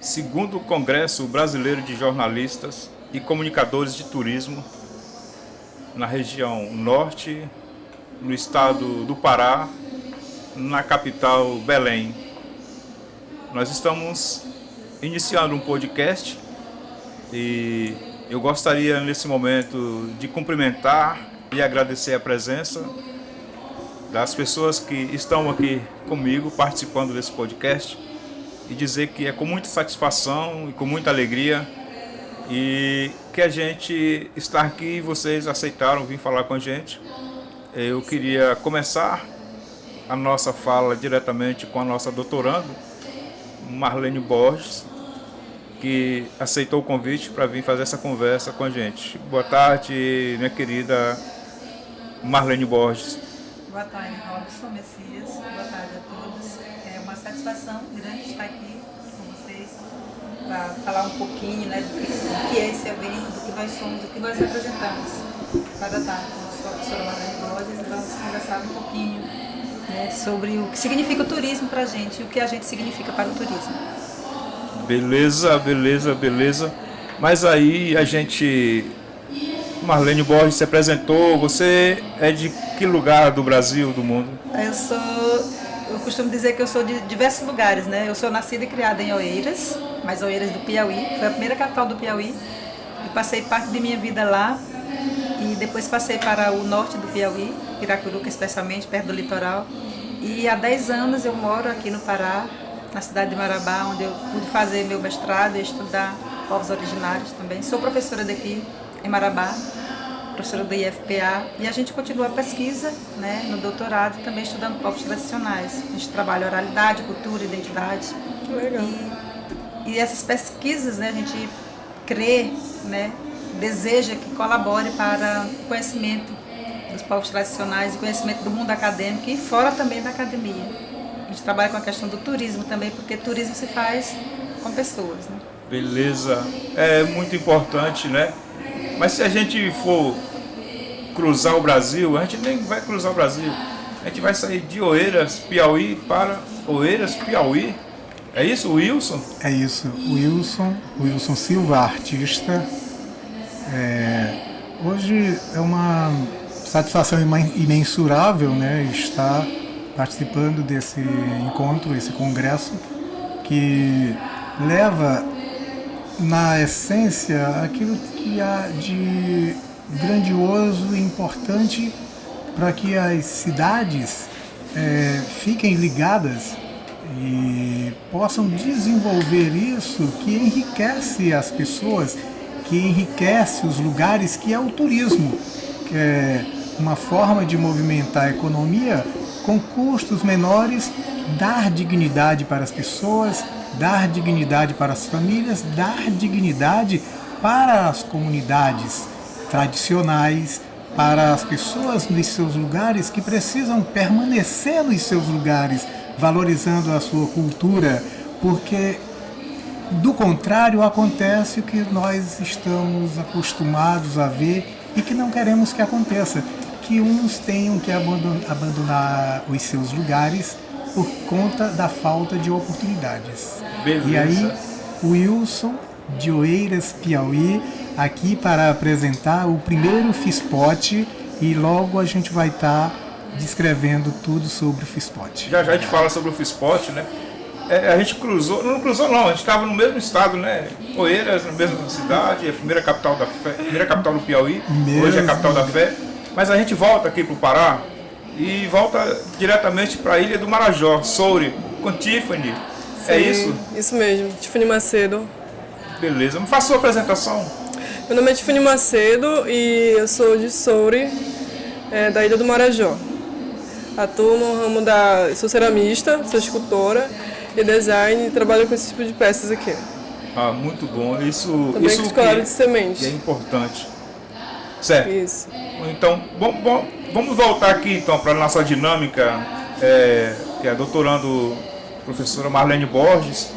Segundo o Congresso Brasileiro de Jornalistas e Comunicadores de Turismo, na região norte, no estado do Pará, na capital Belém. Nós estamos iniciando um podcast e eu gostaria nesse momento de cumprimentar e agradecer a presença das pessoas que estão aqui comigo participando desse podcast e dizer que é com muita satisfação e com muita alegria e que a gente está aqui e vocês aceitaram vir falar com a gente. Eu queria começar a nossa fala diretamente com a nossa doutoranda, Marlene Borges, que aceitou o convite para vir fazer essa conversa com a gente. Boa tarde, minha querida Marlene Borges. Boa tarde, Robson Messias. Boa tarde a todos. É uma satisfação grande estar aqui com vocês para falar um pouquinho, do que é esse evento, do que nós somos, do que nós representamos. Para estar com a professora Marlene Borges e vamos conversar um pouquinho sobre o que significa o turismo para a gente e o que a gente significa para o turismo. Beleza. Mas aí a gente... Marlene Borges se apresentou. Você é de que lugar do Brasil, do mundo? Eu costumo dizer que eu sou de diversos lugares, né? Eu sou nascida e criada em Oeiras, mas Oeiras do Piauí. Foi a primeira capital do Piauí. E passei parte de minha vida lá. E depois passei para o norte do Piauí, Piracuruca especialmente, perto do litoral. E há 10 anos eu moro aqui no Pará, na cidade de Marabá, onde eu pude fazer meu mestrado e estudar povos originários também. Sou professora daqui em Marabá, professora do IFPA, e a gente continua a pesquisa, no doutorado, também estudando povos tradicionais. A gente trabalha oralidade, cultura, identidade. Que legal. E essas pesquisas, a gente crê, deseja que colabore para o conhecimento dos povos tradicionais e conhecimento do mundo acadêmico e fora também da academia. A gente trabalha com a questão do turismo também, porque turismo se faz com pessoas. Beleza. É muito importante, Mas se a gente for cruzar o Brasil, a gente nem vai cruzar o Brasil. A gente vai sair de Oeiras, Piauí para Oeiras, Piauí. É isso, Wilson? É isso, Wilson Silva, artista. Hoje é uma satisfação imensurável, estar participando desse encontro, esse congresso, que leva na essência aquilo que há de grandioso e importante para que as cidades fiquem ligadas e possam desenvolver isso que enriquece as pessoas, que enriquece os lugares, que é o turismo, que é uma forma de movimentar a economia com custos menores, dar dignidade para as pessoas, dar dignidade para as famílias, dar dignidade para as comunidades tradicionais, para as pessoas nos seus lugares que precisam permanecer nos seus lugares, valorizando a sua cultura, porque do contrário acontece o que nós estamos acostumados a ver e que não queremos que aconteça, que uns tenham que abandonar os seus lugares por conta da falta de oportunidades. Beleza. E aí, o Wilson, de Oeiras, Piauí, aqui para apresentar o primeiro FISPOT, e logo a gente vai estar descrevendo tudo sobre o FISPOT. Já a gente fala sobre o FISPOT, a gente cruzou, a gente estava no mesmo estado, Oeiras, na mesma cidade, a primeira capital do Piauí, hoje é a capital da fé. Mas a gente volta aqui para o Pará e volta diretamente para a Ilha do Marajó, Soure, com Tiffany. Sim, é isso? Isso mesmo, Tiffany Macedo. Beleza, me faça a sua apresentação. Meu nome é Tiffany Macedo e eu sou de Soure, da Ilha do Marajó. Atuo no ramo sou ceramista, sou escultora e design e trabalho com esse tipo de peças aqui. Ah, muito bom. Isso Também com escolar de semente. É importante. Certo. Isso. Então, vamos voltar aqui então para a nossa dinâmica, que é a doutorando professora Marlene Borges,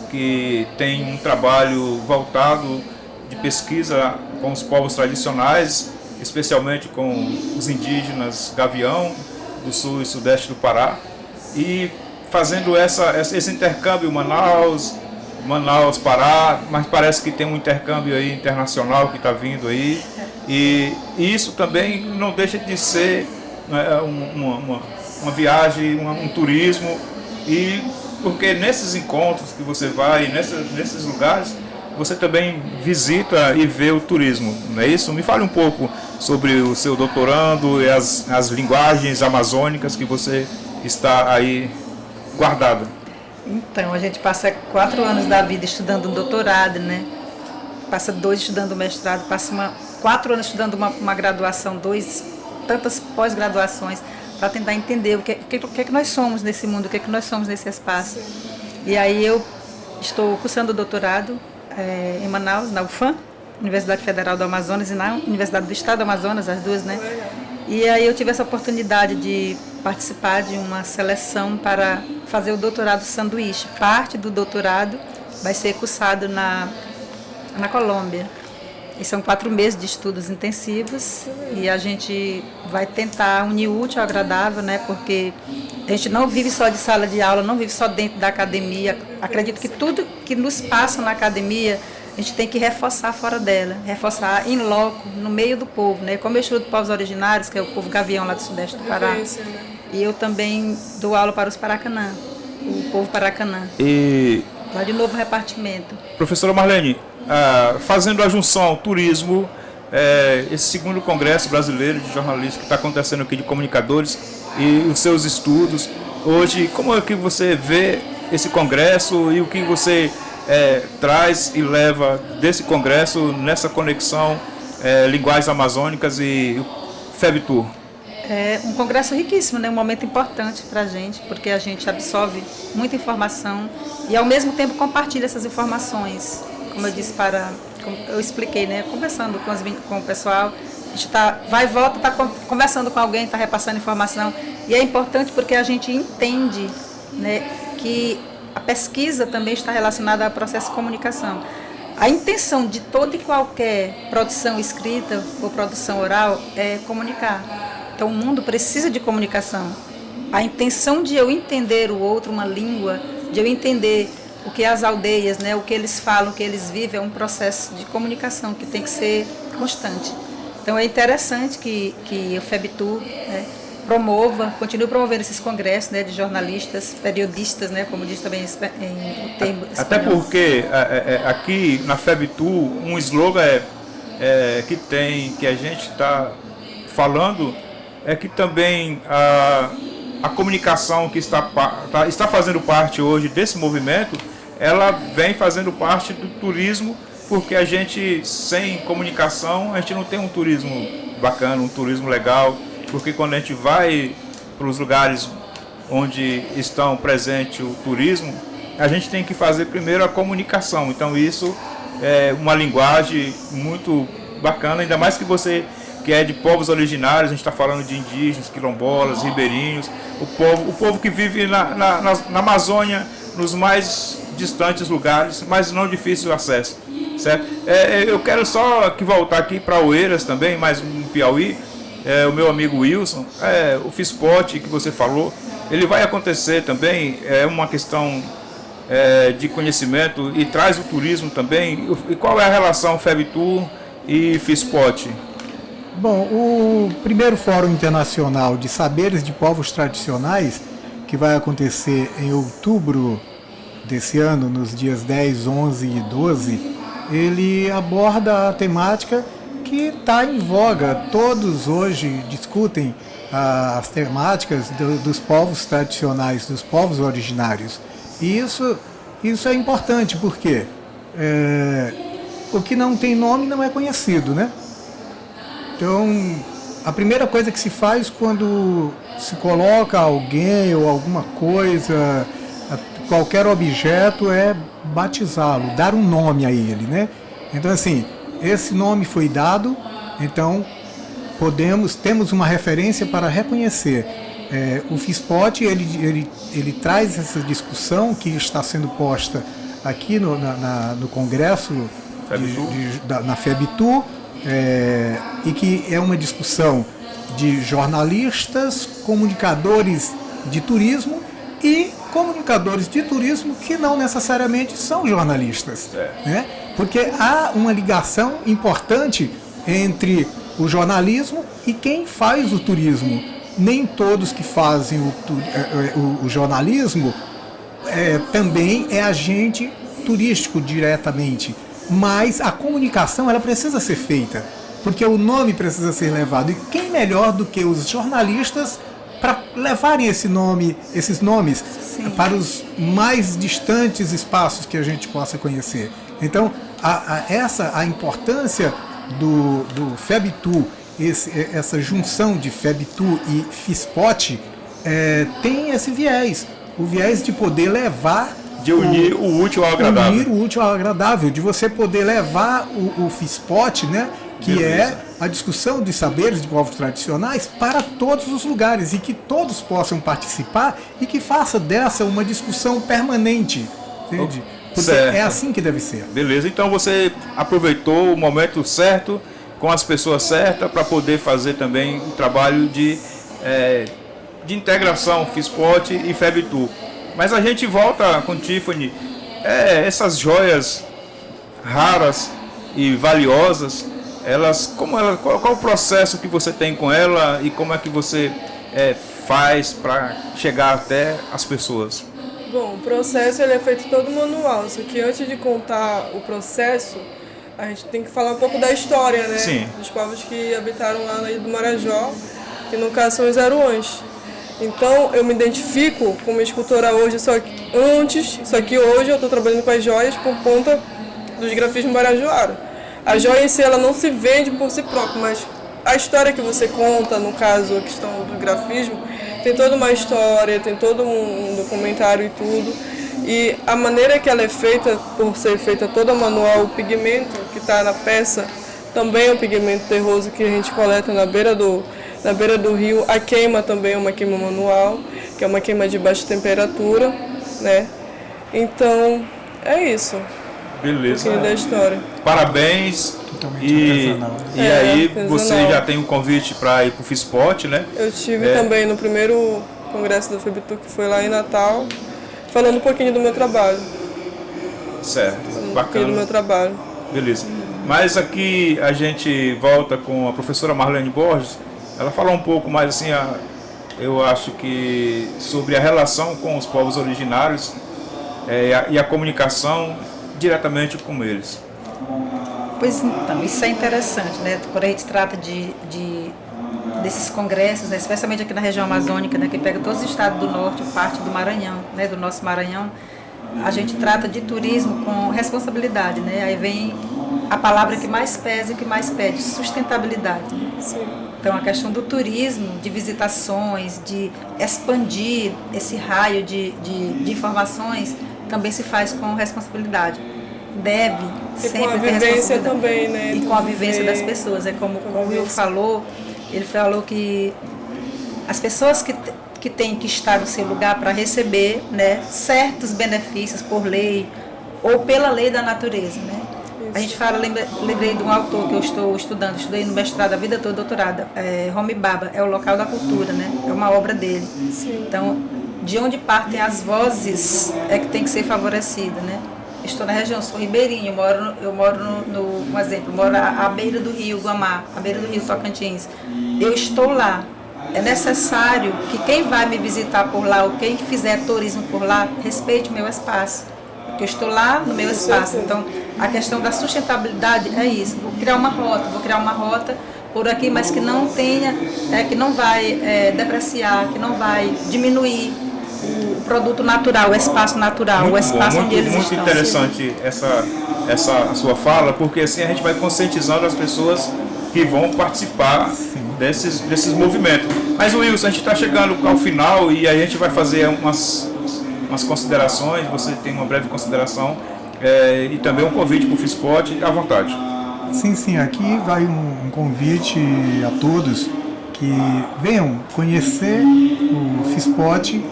que tem um trabalho voltado de pesquisa com os povos tradicionais, especialmente com os indígenas Gavião, do sul e sudeste do Pará, e fazendo esse intercâmbio em Manaus, Manaus, Pará, mas parece que tem um intercâmbio aí internacional que está vindo aí. E isso também não deixa de ser uma viagem, um turismo, e porque nesses encontros que você vai, nesses lugares, você também visita e vê o turismo, não é isso? Me fale um pouco sobre o seu doutorando e as linguagens amazônicas que você está aí guardada. Então, a gente passa 4 anos da vida estudando um doutorado, né? Passa 2 estudando mestrado, passa 4 anos estudando uma graduação, tantas pós-graduações, para tentar entender o que é que nós somos nesse mundo, o que é que nós somos nesse espaço. E aí eu estou cursando o doutorado em Manaus, na UFAM, Universidade Federal do Amazonas, e na Universidade do Estado do Amazonas, as duas, né? E aí eu tive essa oportunidade de participar de uma seleção para fazer o doutorado sanduíche. Parte do doutorado vai ser cursado na Colômbia. E são 4 meses de estudos intensivos e a gente vai tentar unir o útil ao agradável, né? Porque a gente não vive só de sala de aula, não vive só dentro da academia. Acredito que tudo que nos passa na academia, a gente tem que reforçar fora dela, reforçar em loco, no meio do povo, né? Como eu estudo povos originários, que é o povo gavião lá do sudeste do Pará, e eu também dou aula para os Paracanã, o povo Paracanã, lá de Novo Repartimento. Professora Marlene, fazendo a junção turismo, esse 2º Congresso Brasileiro de Jornalistas que está acontecendo aqui de comunicadores e os seus estudos, hoje, como é que você vê esse congresso e o que você traz e leva desse congresso nessa conexão linguagens amazônicas e FEBTUR? É um congresso riquíssimo, né? Um momento importante para a gente, porque a gente absorve muita informação e ao mesmo tempo compartilha essas informações. Como eu disse, como eu expliquei, né? Conversando com o pessoal, a gente vai e volta, está conversando com alguém, está repassando informação. E é importante porque a gente entende, né, que a pesquisa também está relacionada ao processo de comunicação. A intenção de toda e qualquer produção escrita ou produção oral é comunicar. Então o mundo precisa de comunicação. A intenção de eu entender o outro, uma língua, de eu entender o que as aldeias, né, o que eles falam, o que eles vivem, é um processo de comunicação que tem que ser constante. Então é interessante que o FEBTUR, né, continue promovendo esses congressos, né, de jornalistas, periodistas, né, como diz também o termo espanhol. Até porque aqui na FEBTUR um slogan que a gente está falando é que também a comunicação que está fazendo parte hoje desse movimento, ela vem fazendo parte do turismo, porque a gente, sem comunicação, a gente não tem um turismo bacana, um turismo legal, porque quando a gente vai para os lugares onde estão presente o turismo, a gente tem que fazer primeiro a comunicação. Então isso é uma linguagem muito bacana, ainda mais que você que é de povos originários, a gente está falando de indígenas, quilombolas, ribeirinhos, o povo que vive na Amazônia, nos mais distantes lugares, mas não difícil acesso, certo? Eu quero só voltar aqui para Oeiras também, mais um Piauí, o meu amigo Wilson, o FISPOT que você falou, ele vai acontecer também, é uma questão de conhecimento e traz o turismo também. E qual é a relação FEBTUR e FISPOT? Bom, o primeiro Fórum Internacional de Saberes de Povos Tradicionais, que vai acontecer em outubro desse ano, nos dias 10, 11 e 12, ele aborda a temática que está em voga. Todos hoje discutem as temáticas dos povos tradicionais, dos povos originários. E isso é importante, porque o que não tem nome não é conhecido, né? Então, a primeira coisa que se faz quando se coloca alguém ou alguma coisa, qualquer objeto, é batizá-lo, dar um nome a ele, né? Então, assim, esse nome foi dado, então temos uma referência para reconhecer. O FISPOT, ele traz essa discussão que está sendo posta aqui no Congresso, na FEBTUR, e que é uma discussão de jornalistas, comunicadores de turismo e comunicadores de turismo que não necessariamente são jornalistas, né? Porque há uma ligação importante entre o jornalismo e quem faz o turismo. Nem todos que fazem o jornalismo também é agente turístico diretamente, mas a comunicação ela precisa ser feita, porque o nome precisa ser levado. E quem melhor do que os jornalistas para levarem esses nomes para os mais distantes espaços que a gente possa conhecer. Então, a importância do FEBTU, essa junção de FEBTU e FISPOT, tem esse viés, o viés de poder levar... De unir o útil ao agradável. Unir o útil ao agradável, de você poder levar o FISPOT, né, que Beleza. é a discussão dos saberes de povos tradicionais para todos os lugares e que todos possam participar e que faça dessa uma discussão permanente, entende? Porque Certo. é assim que deve ser. Beleza, então você aproveitou o momento certo, com as pessoas certas, para poder fazer também um trabalho de integração FISPOT e FEBTU. Mas a gente volta com Tiffany, essas joias raras e valiosas, qual o processo que você tem com ela e como é que você faz para chegar até as pessoas? Bom, o processo ele é feito todo manual, só que antes de contar o processo, a gente tem que falar um pouco da história, né? Sim. Dos povos que habitaram lá na Ilha do Marajó, que no caso são os Aruãs. Então, eu me identifico como escultora hoje, só que hoje eu estou trabalhando com as joias por conta dos grafismos marajoaros. A joia em si, ela não se vende por si própria, mas a história que você conta, no caso, a questão do grafismo, tem toda uma história, tem todo um documentário e tudo. E a maneira que ela é feita, por ser feita toda manual, o pigmento que está na peça, também é um pigmento terroso que a gente coleta na beira do rio. A queima também é uma queima manual, que é uma queima de baixa temperatura, né? Então, é isso. Beleza. Um pouquinho da história. Parabéns. Totalmente artesanal. E aí artesanal. você já tem um convite para ir para o FISPOT, né? Eu estive também no primeiro congresso da FEBTU, que foi lá em Natal, falando um pouquinho do meu trabalho. Certo, Um pouquinho do bacana. meu trabalho. Beleza. Mas aqui a gente volta com a professora Marlene Borges. Ela fala um pouco mais assim, eu acho que sobre a relação com os povos originários e a comunicação diretamente com eles. Pois então, isso é interessante, né? Quando a gente trata desses congressos, né? Especialmente aqui na região amazônica, né? Que pega todos os estados do norte, parte do Maranhão, né? Do nosso Maranhão, a gente trata de turismo com responsabilidade, né? Aí vem a palavra que mais pesa e que mais pede, sustentabilidade. Sim. Então, a questão do turismo, de visitações, de expandir esse raio de informações, também se faz com responsabilidade. Deve E sempre com a ter vivência responsabilidade. também, né? E com a vivência das pessoas. É como o Will falou, ele falou que as pessoas que têm que estar no seu lugar para receber, né, certos benefícios por lei ou pela lei da natureza, né? A gente fala, lembrei de um autor que eu estou estudando, estudei no mestrado a vida toda, doutorado, Homi Bhabha, é o local da cultura, né? É uma obra dele. Sim. Então, de onde partem as vozes é que tem que ser favorecida, né? Estou na região, sou ribeirinho, eu moro um exemplo, moro à beira do rio Guamá, à beira do rio Tocantins. Eu estou lá. É necessário que quem vai me visitar por lá ou quem fizer turismo por lá respeite o meu espaço. Porque eu estou lá no meu espaço. Então, a questão da sustentabilidade é isso. Vou criar uma rota por aqui, mas que não tenha, que não vai depreciar, que não vai diminuir o produto natural, o espaço natural, o espaço onde eles muito estão. interessante essa sua fala, porque assim a gente vai conscientizando as pessoas que vão participar desses movimentos. Mas Wilson, a gente está chegando ao final e a gente vai fazer umas considerações. Você tem uma breve consideração e também um convite para o FISPOT, à vontade. Sim, aqui vai um convite a todos que venham conhecer o FISPOT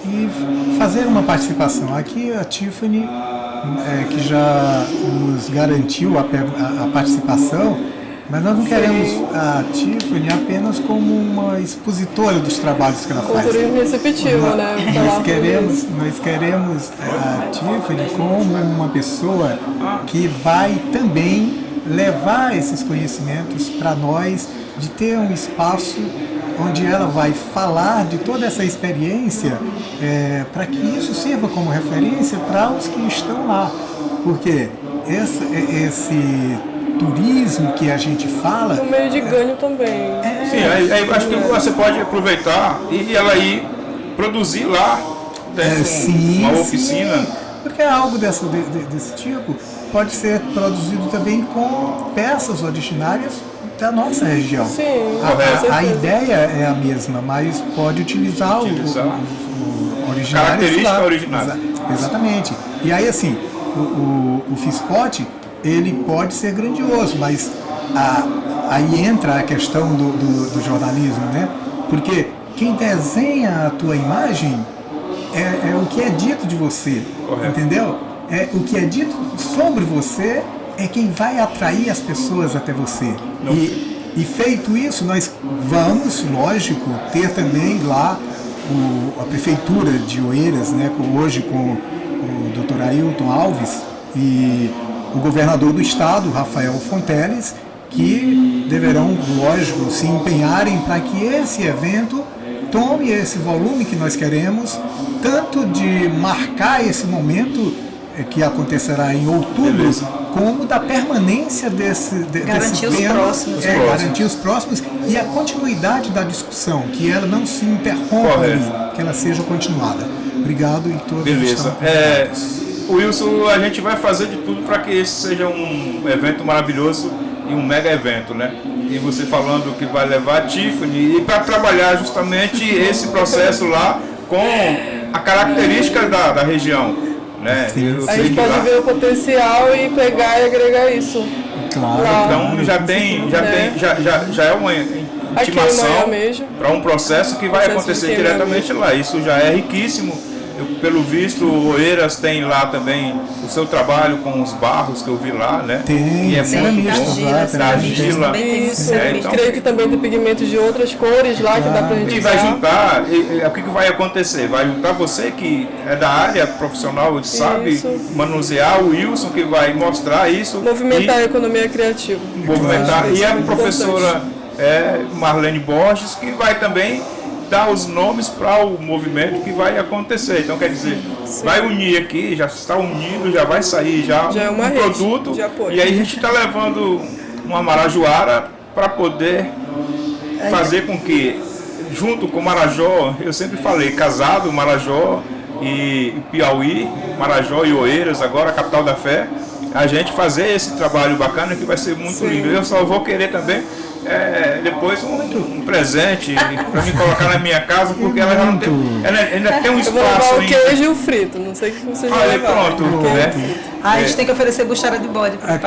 e fazer uma participação. Aqui a Tiffany, que já nos garantiu a participação, Mas nós não queremos a Tiffany apenas como uma expositora dos trabalhos que ela Com faz. turismo receptivo, né? Nós queremos a Tiffany como uma pessoa que vai também levar esses conhecimentos para nós, de ter um espaço onde ela vai falar de toda essa experiência, para que isso sirva como referência para os que estão lá. Porque esse turismo que a gente fala... Um meio de ganho também. Sim, aí acho que você pode aproveitar e ela ir produzir lá, uma oficina. Sim, porque algo desse tipo pode ser produzido também com peças originárias da nossa região. Sim, A ideia é a mesma, mas pode utilizar o originário. Característica originária. Exatamente. E aí, assim, o FISPOT, ele pode ser grandioso, mas aí entra a questão do jornalismo, né? Porque quem desenha a tua imagem é o que é dito de você, correto. Entendeu? O que é dito sobre você é quem vai atrair as pessoas até você. E feito isso, nós vamos, lógico, ter também lá a Prefeitura de Oeiras, né, hoje com o Dr. Ailton Alves e o governador do estado, Rafael Fonteles, que deverão, lógico, se empenharem para que esse evento tome esse volume que nós queremos, tanto de marcar esse momento que acontecerá em outubro, beleza, como da permanência desse garantir os próximos. Garantir os próximos e a continuidade da discussão, que ela não se interrompa ali, que ela seja continuada. Obrigado e todos. Beleza. Wilson, a gente vai fazer de tudo para que esse seja um evento maravilhoso e um mega evento, né? E você falando que vai levar a Tiffany e para trabalhar justamente esse processo lá com a característica da região, né? A gente pode ver o potencial e pegar e agregar isso. Claro. Então já é uma intimação para um processo que vai acontecer diretamente lá. Isso já é riquíssimo. Pelo visto, o Oeiras tem lá também o seu trabalho com os barros que eu vi lá, né? Tem, e é muito argila. Isso, então, creio que também tem pigmentos de outras cores lá que dá pra gente usar. E vai juntar, o que vai acontecer? Vai juntar você que é da área profissional, sabe manusear, o Wilson que vai mostrar isso. Movimentar a economia criativa. Movimentar. E a professora Marlene Borges, que vai também dar os nomes para o movimento que vai acontecer. Então, quer dizer, vai unir aqui, já está unido, já vai sair já é uma produto. E aí a gente está levando uma marajoara para poder fazer com que, junto com Marajó, eu sempre falei, casado, Marajó e Piauí, Marajó e Oeiras, agora a capital da fé, a gente fazer esse trabalho bacana que vai ser muito lindo. Eu só vou querer também depois um presente para me colocar na minha casa, porque ela já não tem, ela ainda tem um espaço. Eu vou levar o queijo e o frito, não sei o que você já levar. Pronto, né? A gente tem que oferecer buchara de bode para E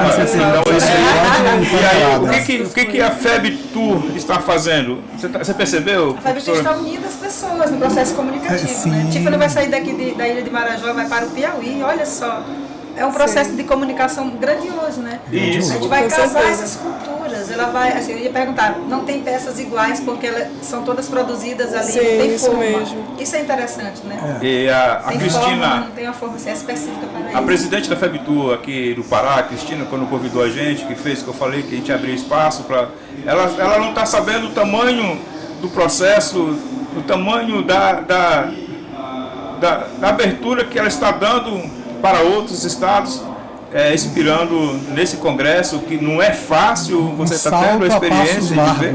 aí, o que a FEB Tour está fazendo? Você percebeu? A FEB Tour está unindo as pessoas no processo comunicativo. Né? Tiffany vai sair daqui da ilha de Marajó, vai para o Piauí, olha só. É um processo de comunicação grandioso, né? Isso. A gente vai casar essas culturas. Ela vai, assim, eu ia perguntar, não tem peças iguais porque elas são todas produzidas ali, não tem forma. Mesmo. Isso é interessante, né? E a Cristina, forma, não tem uma forma assim, específica para isso. A presidente da FEBTUR aqui do Pará, a Cristina, quando convidou a gente, que fez, que eu falei que a gente abria espaço para... Ela não está sabendo o tamanho do processo, o tamanho da abertura que ela está dando para outros estados, inspirando nesse congresso, que não é fácil, você está tendo a experiência de ver,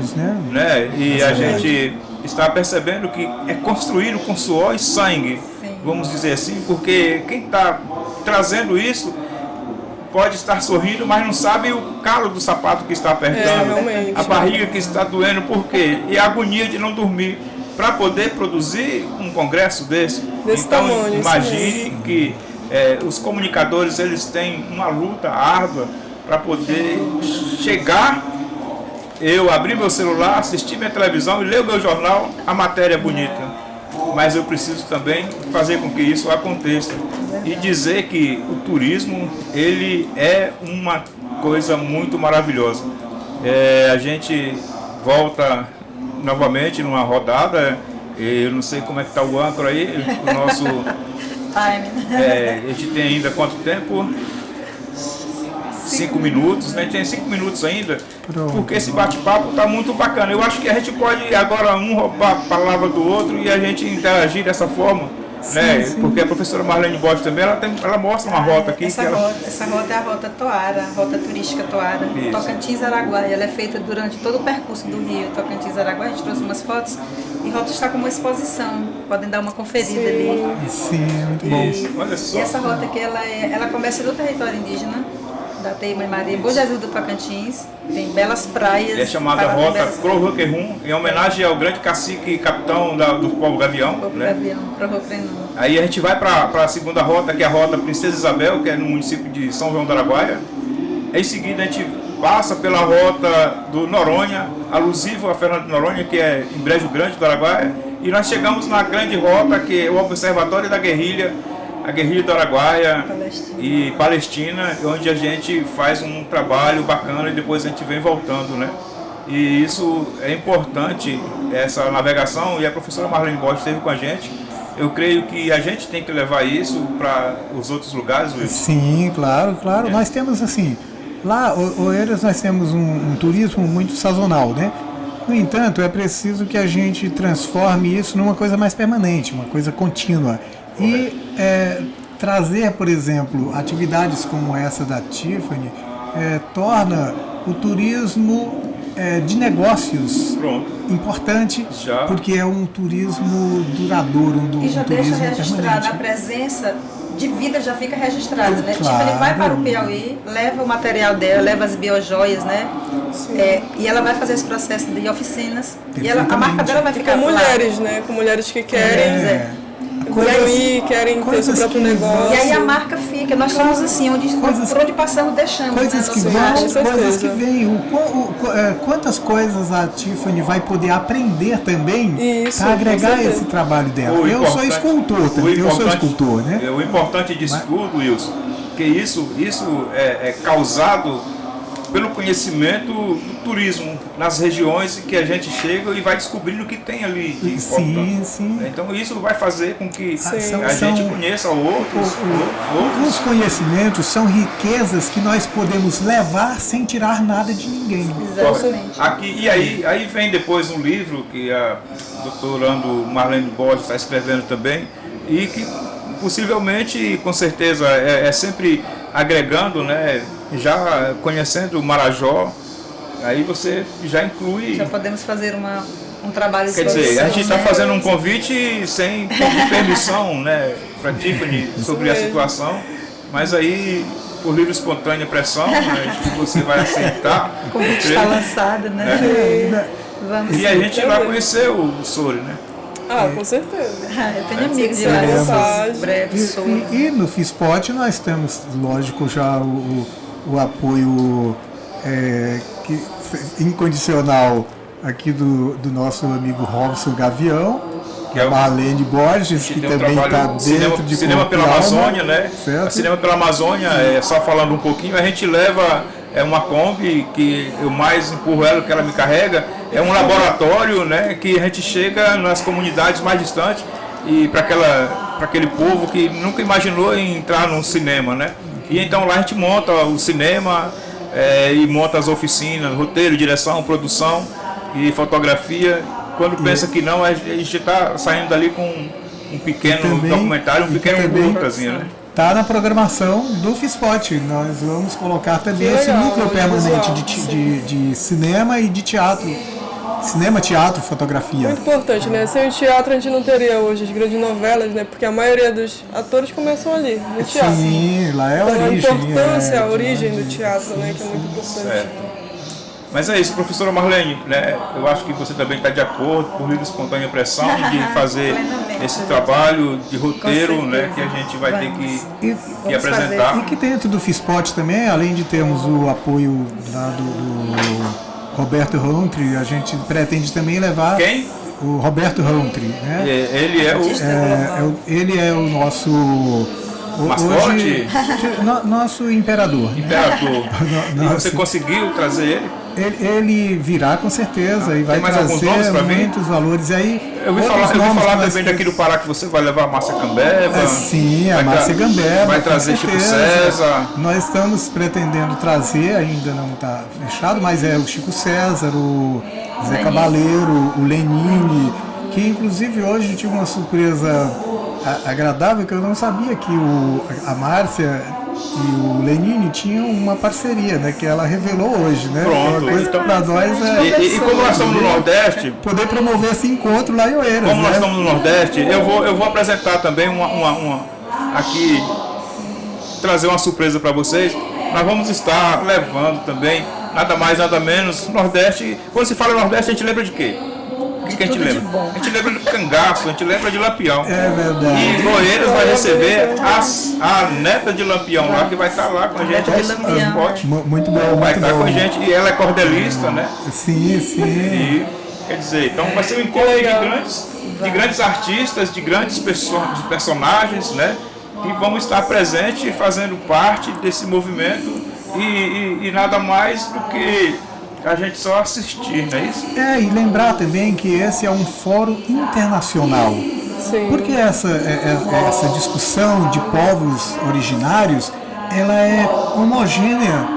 né? E a gente está percebendo que é construído com suor e sangue, vamos dizer assim, porque quem está trazendo isso pode estar sorrindo, mas não sabe o calo do sapato que está apertando, a barriga que está doendo, por quê? E a agonia de não dormir para poder produzir um congresso desse. Então, tamanho, imagine que os comunicadores, eles têm uma luta árdua para poder chegar, eu abrir meu celular, assistir minha televisão e ler o meu jornal, a matéria é bonita. Mas eu preciso também fazer com que isso aconteça e dizer que o turismo, ele é uma coisa muito maravilhosa. A gente volta novamente numa rodada. Eu não sei como é que está o âncora aí, o nosso... Time. A gente tem ainda quanto tempo? 5 minutos, né? Tem 5 minutos ainda, porque esse bate-papo está muito bacana. Eu acho que a gente pode agora um roubar a palavra do outro e a gente interagir dessa forma, né? Sim. Porque a professora Marlene Bosch também, ela mostra uma rota aqui. Essa rota é a rota Toara, a rota turística Toara, Isso. Tocantins-Araguaia. Ela é feita durante todo o percurso do rio Tocantins-Araguaia. A gente trouxe umas fotos e a rota está como uma exposição. Podem dar uma conferida ali. Sim, muito bom. Isso, olha só. E essa rota aqui, ela começa no território indígena da Teima e Maria, em Bom Jesus do Tocantins. Tem belas praias. É chamada Rota Crohuquerrum, em homenagem ao grande cacique e capitão do povo Gavião. Povo Né? Gavião, Crohuquerrum. Aí a gente vai para a segunda rota, que é a Rota Princesa Isabel, que é no município de São João do Araguaia. Em seguida a gente passa pela Rota do Noronha, alusivo a Fernando de Noronha, que é em Brejo Grande do Araguaia. E nós chegamos na grande rota, que é o Observatório da Guerrilha, a Guerrilha do Araguaia e Palestina, onde a gente faz um trabalho bacana e depois a gente vem voltando, né? E isso é importante, essa navegação, e a professora Marlene Bosch esteve com a gente. Eu creio que a gente tem que levar isso para os outros lugares, Wilson. Sim, claro. Nós temos assim, lá, Oeiras, nós temos um turismo muito sazonal, né? No entanto, é preciso que a gente transforme isso numa coisa mais permanente, uma coisa contínua. E trazer, por exemplo, atividades como essa da Tiffany torna o turismo de negócios importante, porque é um turismo duradouro, e já um deixa turismo registrada permanente. a presença de vida, já fica registrada, né? Claro. Tiffany vai para o Piauí, leva o material dela, leva as biojoias, né? E ela vai fazer esse processo de oficinas, e a marca dela vai ficar com mulheres, né? Com mulheres que querem evoluir, querem ter seu próprio negócio. E aí a marca fica, nós somos assim, por onde passamos, deixamos. Coisas que vêm, quantas coisas a Tiffany vai poder aprender também para agregar esse trabalho dela. Eu sou escultor também, né? O importante disso tudo, Wilson, que isso é causado pelo conhecimento do turismo nas regiões que a gente chega e vai descobrindo o que tem ali de importante. Sim. Então isso vai fazer com que a gente conheça outros. Os conhecimentos são riquezas que nós podemos levar sem tirar nada de ninguém. Exatamente. Aqui, aí vem depois um livro que a doutorando Marlene Bosch está escrevendo também, e que possivelmente, com certeza, é sempre agregando, né? Já conhecendo o Marajó, aí você já inclui. Já podemos fazer um trabalho de Quer dizer, a gente está fazendo um convite sem pedir permissão, né, para Tiffany sobre a situação, mas aí, por livre e espontânea pressão, né, que você vai aceitar. O convite está lançado, né? Vamos e a gente lá conheceu o Sori, né? Com certeza. Eu tenho amigos de lá, breves, e no FISPOT nós temos, lógico, já o apoio incondicional aqui do nosso amigo Robson Gavião, que é Marlene Borges, que também está dentro de Cinema pela Amazônia, né? A Cinema pela Amazônia, só falando um pouquinho, a gente leva uma Kombi, que eu mais empurro ela, que ela me carrega, é um laboratório, né, que a gente chega nas comunidades mais distantes e para aquele povo que nunca imaginou em entrar num cinema, né? E então lá a gente monta o cinema e monta as oficinas, roteiro, direção, produção e fotografia. Quando pensa que não, a gente está saindo dali com um pequeno documentário, um pequeno curtazinho, né? Está na programação do FISPOT. Nós vamos colocar também esse núcleo permanente de cinema e de teatro. Cinema, teatro, fotografia. Muito importante, né? Sem o teatro a gente não teria hoje as grandes novelas, né? Porque a maioria dos atores começam ali, no teatro. Sim, lá é a então, origem. A importância, a origem do teatro, né? Que é muito importante. Certo. Mas é isso, professora Marlene, né? Eu acho que você também está de acordo, por livre e espontânea pressão, de fazer esse trabalho de roteiro, né? Que a gente vai ter que apresentar. E que dentro do FISPOT também, além de termos o apoio lá do Roberto Rountree, a gente pretende também levar... Quem? O Roberto Rountree, né? Ele é o nosso... mascote? Nosso imperador. Imperador. E você conseguiu trazer ele? Ele virá com certeza e vai mais alguns nomes trazer pra vir? muitos valores. E aí, Eu ouvi outros falar nomes que também nós daqui do Pará que você vai levar a Márcia Gambetta. Sim, a vai Márcia Gambetta. Vai com trazer Chico certeza. César. Nós estamos pretendendo trazer, ainda não está fechado, mas é o Chico César, o Zé Cabaleiro, o Lenine, que inclusive hoje eu tive uma surpresa agradável, que eu não sabia que a Márcia e o Lenine tinham uma parceria, né, que ela revelou hoje, né? Pronto, Uma coisa então, que para nós E como nós estamos no Nordeste, poder promover esse encontro lá em Oeiras, como né? nós estamos no Nordeste, eu vou apresentar também aqui, trazer uma surpresa para vocês. Nós vamos estar levando também, nada mais, nada menos, Nordeste. Quando se fala Nordeste, a gente lembra de quê? O que a gente lembra? A gente lembra de cangaço, a gente lembra de Lampião. É verdade. E Oeiras vai receber a neta de Lampião lá, que vai estar lá com a gente. Muito bom, Vai muito estar bom. com a gente, e ela é cordelista, né? Sim, sim. E, quer dizer, então vai ser um encontro de grandes artistas, de grandes personagens, né? Que vão estar presentes e fazendo parte desse movimento e nada mais do que a gente só assistir, não é isso? E lembrar também que esse é um fórum internacional. Sim. Porque essa discussão de povos originários, ela é homogênea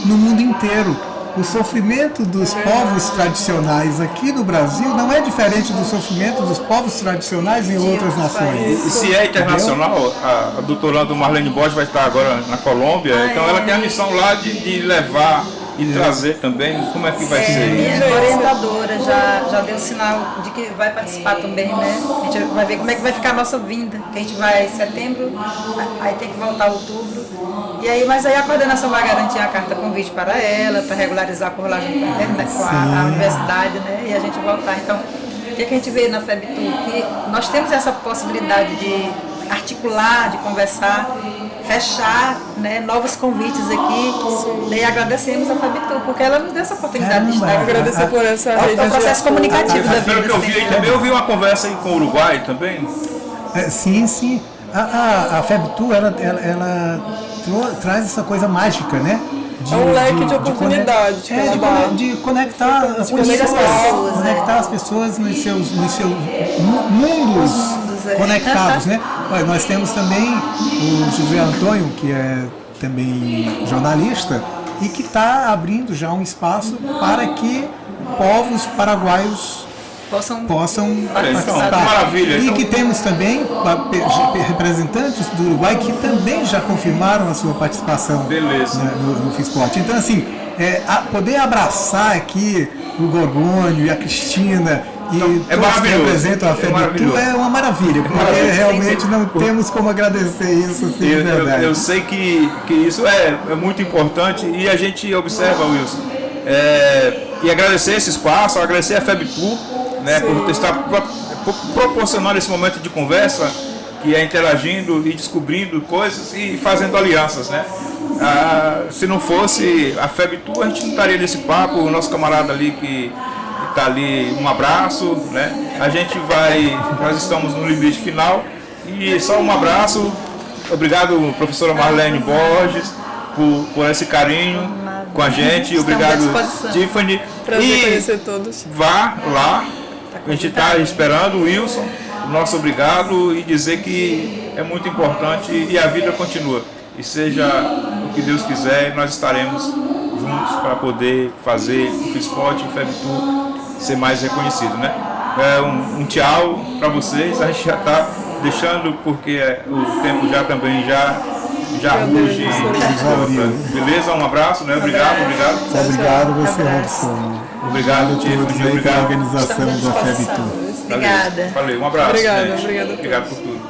no mundo inteiro. O sofrimento dos povos tradicionais aqui no Brasil não é diferente do sofrimento dos povos tradicionais em outras nações. E se é internacional, a doutoranda Marlene Borges vai estar agora na Colômbia, então ela tem a missão lá de levar e trazer também. Como é que vai ser? Minha orientadora já deu sinal de que vai participar também, né? A gente vai ver como é que vai ficar a nossa vinda, que a gente vai em setembro, aí tem que voltar em outubro. E aí, mas aí a coordenação vai garantir a carta convite para ela, para regularizar por lá junto com a universidade, né? E a gente voltar. Então, o que a gente vê na FEBTU? Que nós temos essa possibilidade de articular, de conversar, fechar, né, novos convites aqui. E agradecemos a FEBTU, porque ela nos deu essa oportunidade de estar aqui. Agradecer por essa rede. É o processo comunicativo da Pelo que vida. eu vi aí também, eu vi uma conversa aí com o Uruguai também. Sim, sim. A FEBTU, ela traz essa coisa mágica, né? É um leque de oportunidade que ela dá. De conectar as pessoas, conectar as pessoas nos seus mundos conectados, né? Olha, nós temos também o José Antônio, que é também jornalista, e que está abrindo já um espaço para que povos paraguaios possam participar. Maravilha. E que temos também representantes do Uruguai que também já confirmaram a sua participação, né, no FISPORT. Então, assim, poder abraçar aqui o Gorgônio e a Cristina e todos que representam a FEBTU é uma maravilha, porque realmente não temos como agradecer isso, assim, de verdade. Eu sei que isso é muito importante e a gente observa, Wilson, e agradecer esse espaço, agradecer a FEBTU, né, por estar proporcionando esse momento de conversa, que é interagindo e descobrindo coisas e fazendo alianças, né? Se não fosse a FEBTU, a gente não estaria nesse papo. O nosso camarada ali que está ali, um abraço, né? Nós estamos no limite final e só um abraço. Obrigado, professora Marlene Borges, por esse carinho com a gente. Obrigado, Tiffany. Prazer conhecer todos. Vá lá. A gente está esperando o Wilson, nosso obrigado, e dizer que é muito importante e a vida continua. E seja o que Deus quiser, nós estaremos juntos para poder fazer o FISPORT e o FEBTU ser mais reconhecido, né? Um tchau para vocês, a gente já está deixando porque o tempo já também já ruge. Beleza? Um abraço, né? Obrigado. Obrigado você, Robson. Obrigado, Tiffany. Obrigado pela organização da FEBTU. Obrigada. Valeu, um abraço. Obrigada. Obrigado por tudo.